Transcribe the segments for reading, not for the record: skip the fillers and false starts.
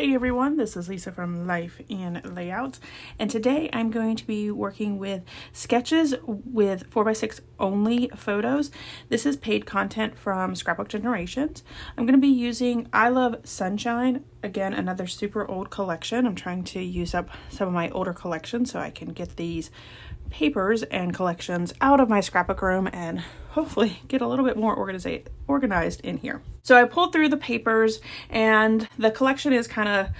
Hey everyone, this is Lisa from Life in Layout, and today I'm going to be working with sketches with 4x6 only photos. This is paid content from Scrapbook Generations. I'm going to be using I Love Sunshine, again another super old collection. I'm trying to use up some of my older collections so I can get these papers and collections out of my scrapbook room and hopefully get a little bit more organized in here. So I pulled through the papers and the collection is kind of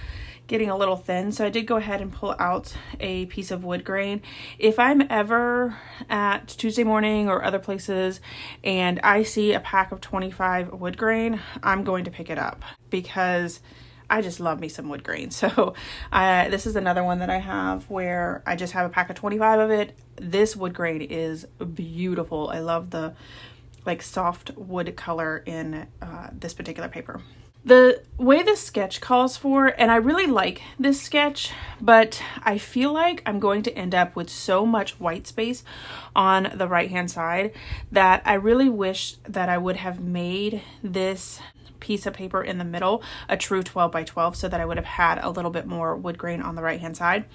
getting a little thin, so I did go ahead and pull out a piece of wood grain. If I'm ever at Tuesday Morning or other places and I see a pack of 25 wood grain, I'm going to pick it up because I just love me some wood grain. So this is another one that I have where I just have a pack of 25 of it. This wood grain is beautiful. I love the like soft wood color in this particular paper. The way this sketch calls for, and I really like this sketch, but I feel like I'm going to end up with so much white space on the right hand side that I really wish that I would have made this piece of paper in the middle a true 12 by 12 so that I would have had a little bit more wood grain on the right hand side.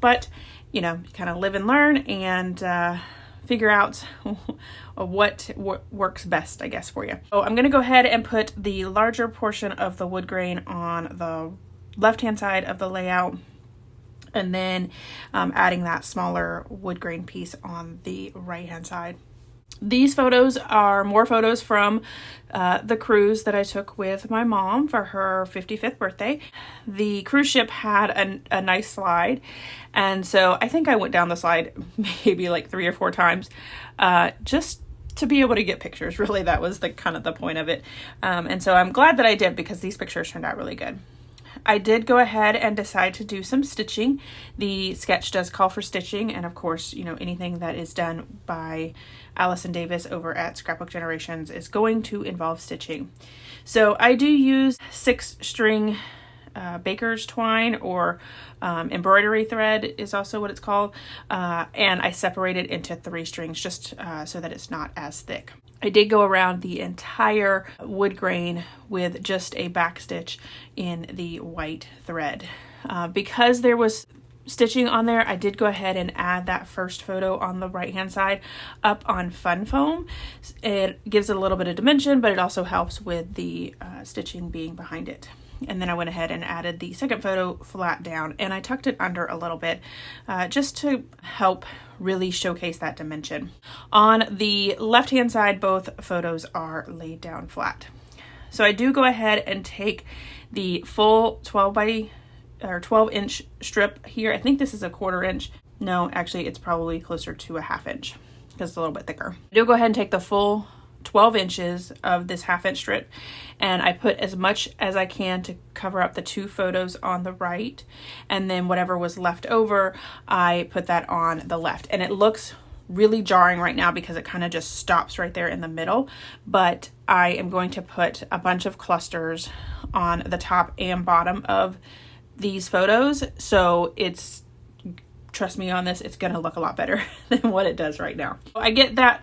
But you know, you kind of live and learn and figure out what works best, I guess, for you. So I'm going to go ahead and put the larger portion of the wood grain on the left hand side of the layout, and then adding that smaller wood grain piece on the right hand side. These photos are more photos from the cruise that I took with my mom for her 55th birthday. The cruise ship had a nice slide, and so I think I went down the slide maybe like 3 or 4 times just to be able to get pictures. Really, that was the kind of the point of it. And so I'm glad that I did because these pictures turned out really good. I did go ahead and decide to do some stitching. The sketch does call for stitching, and of course, you know, anything that is done by Allison Davis over at Scrapbook Generations is going to involve stitching. So I do use 6-string baker's twine, or embroidery thread is also what it's called, and I separate it into 3 strings just so that it's not as thick. I did go around the entire wood grain with just a back stitch in the white thread. Because there was stitching on there, I did go ahead and add that first photo on the right hand side up on fun foam. It gives it a little bit of dimension, but it also helps with the stitching being behind it. And then I went ahead and added the second photo flat down, and I tucked it under a little bit just to help really showcase that dimension. On the left hand side, both photos are laid down flat. So I do go ahead and take the full 12 inch strip here. I think this is a 1/4 inch. No, actually it's probably closer to a 1/2 inch because it's a little bit thicker. I do go ahead and take the full 12 inches of this 1/2 inch strip, and I put as much as I can to cover up the 2 photos on the right, and then whatever was left over I put that on the left. And it looks really jarring right now because it kind of just stops right there in the middle, but I am going to put a bunch of clusters on the top and bottom of these photos, so it's, trust me on this, it's gonna look a lot better than what it does right now. I get that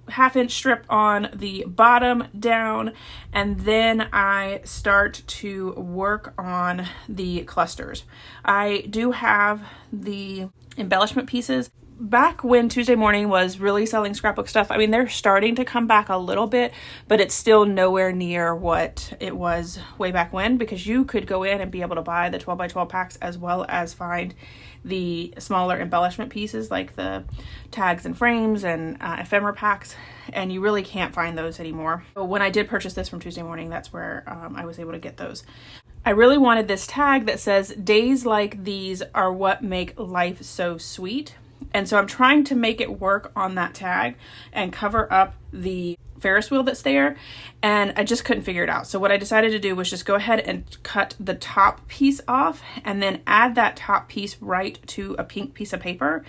1/2 inch strip on the bottom down, and then I start to work on the clusters. I do have the embellishment pieces. Back when Tuesday Morning was really selling scrapbook stuff, I mean, they're starting to come back a little bit, but it's still nowhere near what it was way back when, because you could go in and be able to buy the 12 by 12 packs as well as find the smaller embellishment pieces like the tags and frames and ephemera packs, and you really can't find those anymore. But when I did purchase this from Tuesday Morning, that's where I was able to get those. I really wanted this tag that says, "Days like these are what make life so sweet." And so I'm trying to make it work on that tag and cover up the Ferris wheel that's there, and I just couldn't figure it out. So what I decided to do was just go ahead and cut the top piece off and then add that top piece right to a pink piece of paper,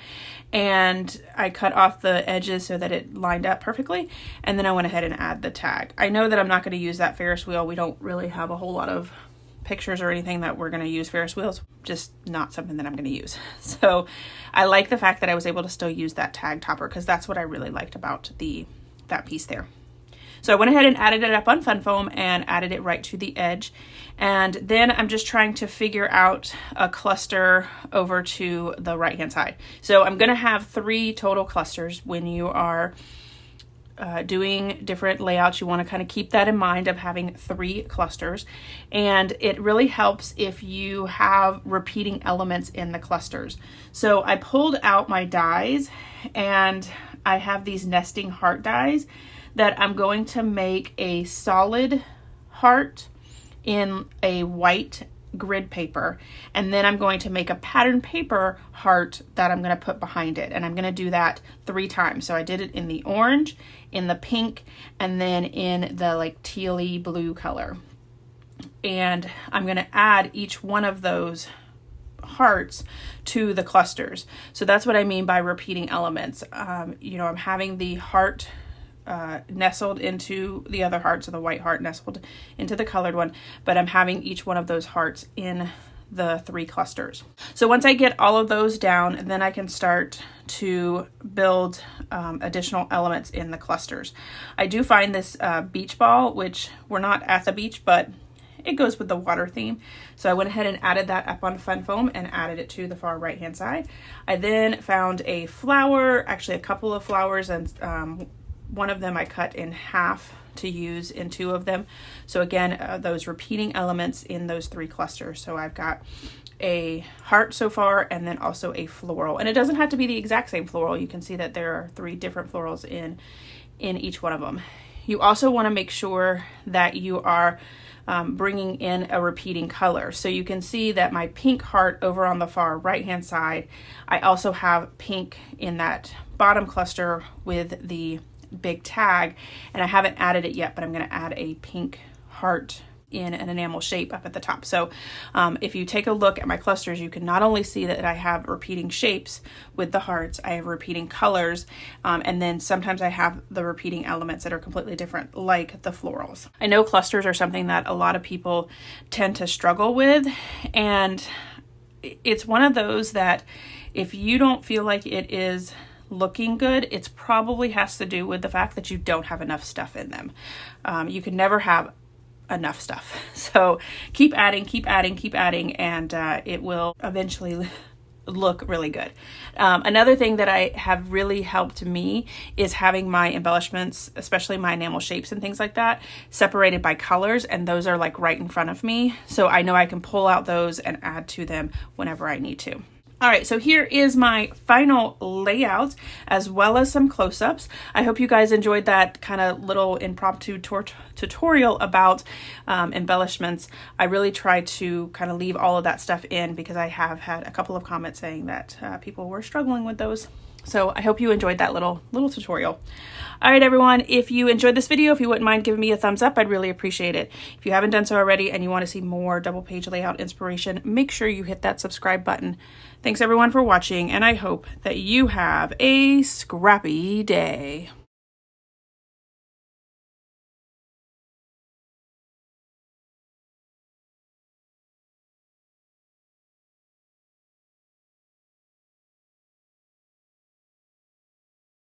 and I cut off the edges so that it lined up perfectly, and then I went ahead and add the tag. I know that I'm not going to use that Ferris wheel. We don't really have a whole lot of pictures or anything that we're going to use Ferris wheels, just not something that I'm going to use. So I like the fact that I was able to still use that tag topper because that's what I really liked about that piece there. So I went ahead and added it up on Fun Foam and added it right to the edge. And then I'm just trying to figure out a cluster over to the right hand side. So I'm going to have 3 total clusters. When you are doing different layouts, you want to kind of keep that in mind of having 3 clusters. And it really helps if you have repeating elements in the clusters. So I pulled out my dies, and I have these nesting heart dies that I'm going to make a solid heart in a white grid paper, and then I'm going to make a pattern paper heart that I'm going to put behind it, and I'm going to do that 3 times. So I did it in the orange, in the pink, and then in the like tealy blue color. And I'm going to add each one of those hearts to the clusters. So that's what I mean by repeating elements. You know, I'm having the heart nestled into the other heart, so the white heart nestled into the colored one, but I'm having each one of those hearts in the 3 clusters. So once I get all of those down, then I can start to build additional elements in the clusters. I do find this beach ball, which we're not at the beach, but it goes with the water theme. So I went ahead and added that up on Fun Foam and added it to the far right hand side. I then found a flower, actually a couple of flowers, and one of them I cut in half to use in 2 of them. So again, those repeating elements in those 3 clusters. So I've got a heart so far, and then also a floral. And it doesn't have to be the exact same floral. You can see that there are 3 different florals in each one of them. You also want to make sure that you are bringing in a repeating color. So you can see that my pink heart over on the far right hand side, I also have pink in that bottom cluster with the big tag, and I haven't added it yet, but I'm going to add a pink heart in an enamel shape up at the top. So if you take a look at my clusters, you can not only see that I have repeating shapes with the hearts, I have repeating colors, and then sometimes I have the repeating elements that are completely different, like the florals. I know clusters are something that a lot of people tend to struggle with, and it's one of those that if you don't feel like it is looking good, it's probably has to do with the fact that you don't have enough stuff in them. You can never have enough stuff. So keep adding, and it will eventually look really good. Another thing that I have really helped me is having my embellishments, especially my enamel shapes and things like that, separated by colors, and those are like right in front of me. So I know I can pull out those and add to them whenever I need to. All right, so here is my final layout, as well as some close-ups. I hope you guys enjoyed that kind of little impromptu tutorial about embellishments. I really tried to kind of leave all of that stuff in because I have had a couple of comments saying that people were struggling with those. So I hope you enjoyed that little tutorial. All right, everyone, if you enjoyed this video, if you wouldn't mind giving me a thumbs up, I'd really appreciate it. If you haven't done so already and you want to see more double page layout inspiration, make sure you hit that subscribe button. Thanks everyone for watching, and I hope that you have a scrappy day.